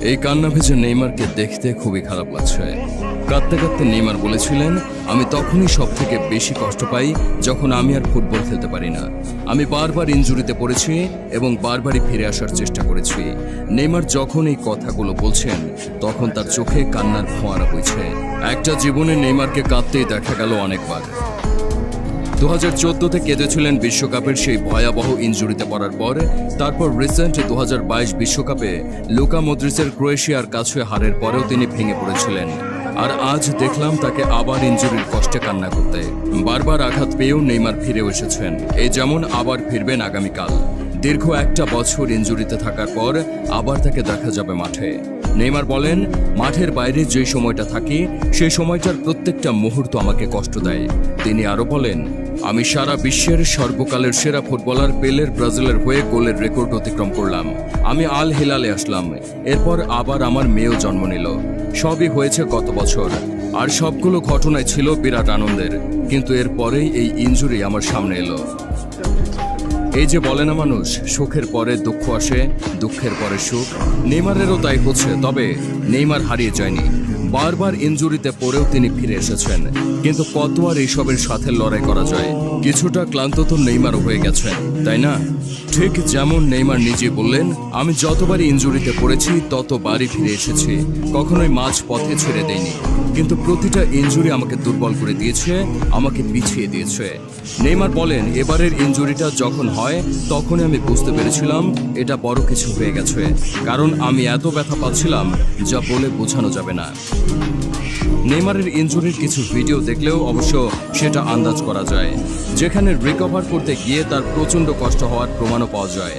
এই কান্না ভেজে নেইমারকে দেখতে খুবই খারাপ লাগছে। কাঁদতে কাঁদতে নেইমার বলেছিলেন, আমি তখনই সব থেকে বেশি কষ্ট পাই যখন আমি আর ফুটবল খেলতে পারি না। আমি বারবার ইনজুরিতে পড়েছি এবং বারবারই ফিরে আসার চেষ্টা করেছি। নেইমার যখন এই কথাগুলো বলছেন তখন তার চোখে কান্নার ফোঁয়ারা বইছে। একটা জীবনে নেইমারকে কাঁদতেই দেখা গেল অনেকবার। 2014-তে কেঁদেছিলেন বিশ্বকাপের সেই ভয়াবহ ইনজুরিতে পড়ার পর। তারপর রিসেন্ট 2022 বিশ্বকাপে লুকা মদ্রিচের ক্রোয়েশিয়ার কাছে হারের পরেও তিনি ভেঙে পড়েছিলেন। আর আজ দেখলাম তাকে আবার ইনজুরির কষ্টে কান্না করতে। বারবার আঘাত পেয়েও নেইমার ফিরেও এসেছেন। এই যেমন আবার ফিরবেন আগামীকাল। দীর্ঘ একটা বছর ইনজুরিতে থাকার পর আবার তাকে দেখা যাবে মাঠে। নেইমার বলেন, মাঠের বাইরে যে সময়টা থাকি সেই সময়টার প্রত্যেকটা মুহূর্ত আমাকে কষ্ট দেয়। তিনি আরও বলেন, আমি সারা বিশ্বের সর্বকালের সেরা ফুটবলার পেলের ব্রাজিলের হয়ে গোলের রেকর্ড অতিক্রম করলাম। আমি আল হিলালে আসলাম। এরপর আবার আমার মেয়েও জন্ম নিল। সবই হয়েছে গত বছর। আর সবগুলো ঘটনায় ছিল বিরাট আনন্দের। কিন্তু এরপরেই এই ইনজুরি আমার সামনে এলো। এই যে বলে না মানুষ, সুখের পরে দুঃখ আসে, দুঃখের পরে সুখ। নেইমারেরও তাই হচ্ছে। তবে নেইমার হারিয়ে যায়নি। বারবার ইনজুরিতে পড়েও তিনি ফিরে এসেছেন। কিন্তু কত আর এইসবের সাথে লড়াই করা যায়? কিছুটা ক্লান্ত তো নেইমারও হয়ে গেছেন, তাই না? ঠিক যেমন নেইমার নিজে বললেন, আমি যতবারই ইনজুরিতে পড়েছি ততবারই ফিরে এসেছি। কখনোই মাঝ পথে ছেড়ে দেয়নি। কিন্তু প্রতিটা ইনজুরি আমাকে দুর্বল করে দিয়েছে, আমাকে পিছিয়ে দিয়েছে। নেইমার বলেন, এবারের ইনজুরিটা যখন হয় তখনই আমি বুঝতে পেরেছিলাম এটা বড় কিছু হয়ে গেছে। কারণ আমি এত ব্যথা পাচ্ছিলাম যা বলে বোঝানো যাবে না। নেইমারের ইনজুরির কিছু ভিডিও দেখলেও অবশ্য সেটা আন্দাজ করা যায়, যেখানে রিকভার করতে গিয়ে তার প্রচণ্ড কষ্ট হওয়ার প্রমাণও পাওয়া যায়।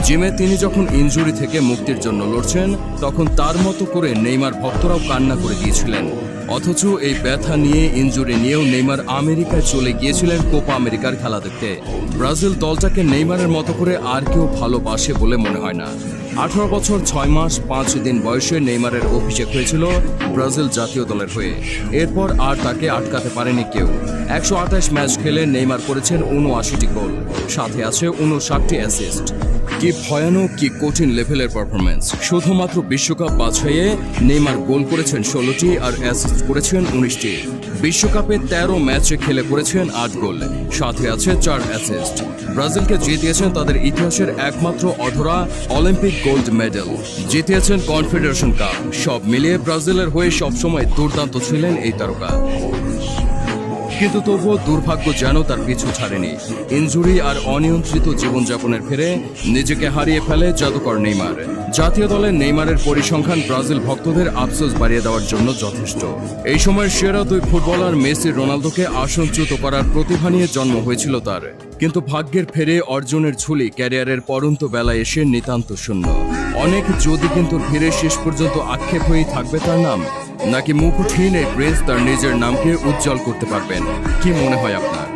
জিমে তিনি যখন ইনজুরি থেকে মুক্তির জন্য লড়ছেন তখন তার মতো করে নেইমার ভক্তরাও কান্না করে দিয়েছিলেন। অথচ এই ব্যথা নিয়ে, ইনজুরি নিয়েও নেইমার আমেরিকায় চলে গিয়েছিলেন কোপা আমেরিকার খেলা দেখতে। ব্রাজিল দলটাকে নেইমারের মতো করে আর কেউ ভালোবাসে বলে মনে হয় না। 18 বছর 6 মাস 5 দিন বয়সে নেইমারের অভিষেক হয়েছিল ব্রাজিল জাতীয় দলের হয়ে। এরপর আর তাকে আটকাতে পারেনি কেউ। 128 ম্যাচ খেলে নেইমার করেছেন 79টি গোল, সাথে আছে 59টি অ্যাসিস্ট। কি ভয়ানক, কি কঠিন লেভেলের পারফরমেন্স! শুধুমাত্র বিশ্বকাপ বাছাইয়ে নেইমার গোল করেছেন 16টি আর অ্যাসিস্ট করেছেন 19টি। বিশ্বকাপে 13 ম্যাচে খেলে করেছেন 8 গোল, সাথে আছে 4 অ্যাসিস্ট। ব্রাজিলকে জিতিয়েছেন তাদের ইতিহাসের একমাত্র অধরা অলিম্পিক গোল্ড মেডেল, জিতিয়েছেন কনফেডারেশন কাপ। সব মিলিয়ে ব্রাজিলের হয়ে সবসময় দুর্দান্ত ছিলেন এই তারকা। কিন্তু তবুও দুর্ভাগ্য যেন তার পিছু ছাড়েনি। ইনজুরি আর অনিয়ন্ত্রিত জীবনযাপনের ফেরে নিজেকে হারিয়ে ফেলে জাদুকর নেইমার। জাতীয় দলে নেইমারের পরিসংখ্যান ব্রাজিল ভক্তদের আফসোস বাড়িয়ে দেওয়ার জন্য যথেষ্ট। এই সময়ের সেরা দুই ফুটবলার মেসি, রোনালদোকে আসনচ্যুত করার প্রতিভা নিয়ে জন্ম হয়েছিল তার। কিন্তু ভাগ্যের ফেরে অর্জনের ঝুলি ক্যারিয়ারের পরন্ত বেলায় এসে নিতান্ত শূন্য। অনেক যদি কিন্তু ফিরে শেষ পর্যন্ত আক্ষেপ হয়েই থাকবে তার নাম, নাকি মুকুটহীন এই প্রিন্স তার নিজের নামকে উজ্জ্বল করতে পারবেন? কি মনে হয় আপনার?